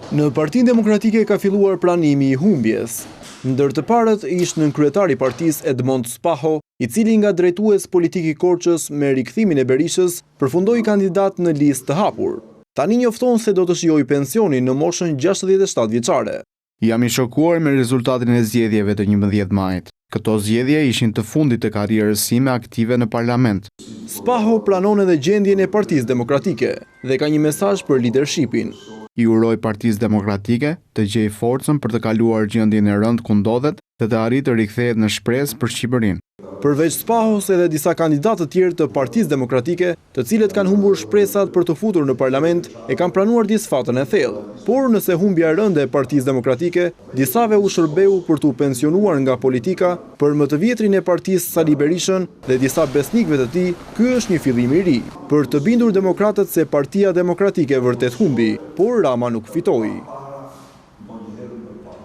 Në Partinë Demokratike ka filluar pranimi i humbjes. Ndër të parët ishte nënkryetari i partisë Edmond Spaho, i cili nga drejtues politik i Korçës me rikthimin e Berishës përfundoi kandidat në listë të hapur. Tani njofton se do të shijojë pensionin në moshën 67 vjeçare. Jam i shokuar me rezultatin e zgjedhjeve të 11 majit. Këto zgjedhje ishin të fundit të karrierës sime aktive në parlament. Spaho pranon edhe gjendjen e Partisë Demokratike dhe ka një mesazh për leadershipin. I uroj Partisë Demokratike të gjejë forcën për të kaluar gjendjen e rëndë ku ndodhet dhe të arrijë të rikthehet në shpresë për Shqipërinë. Përveç Spahos edhe disa kandidatë të tjerë të Partisë Demokratike, të cilët kanë humbur shpresat për të futur në parlament, e kanë pranuar disfatën e thellë. Por nëse humbja e rënde e Partisë Demokratike, disave u shërbeu për t'u pensionuar nga politika për më të vjetrin e partisë Sali Berishën dhe disa besnikëve të tij, ky është një fillim i ri për të bindur demokratët se Partia Demokratike vërtet humbi, por Rama nuk fitoi.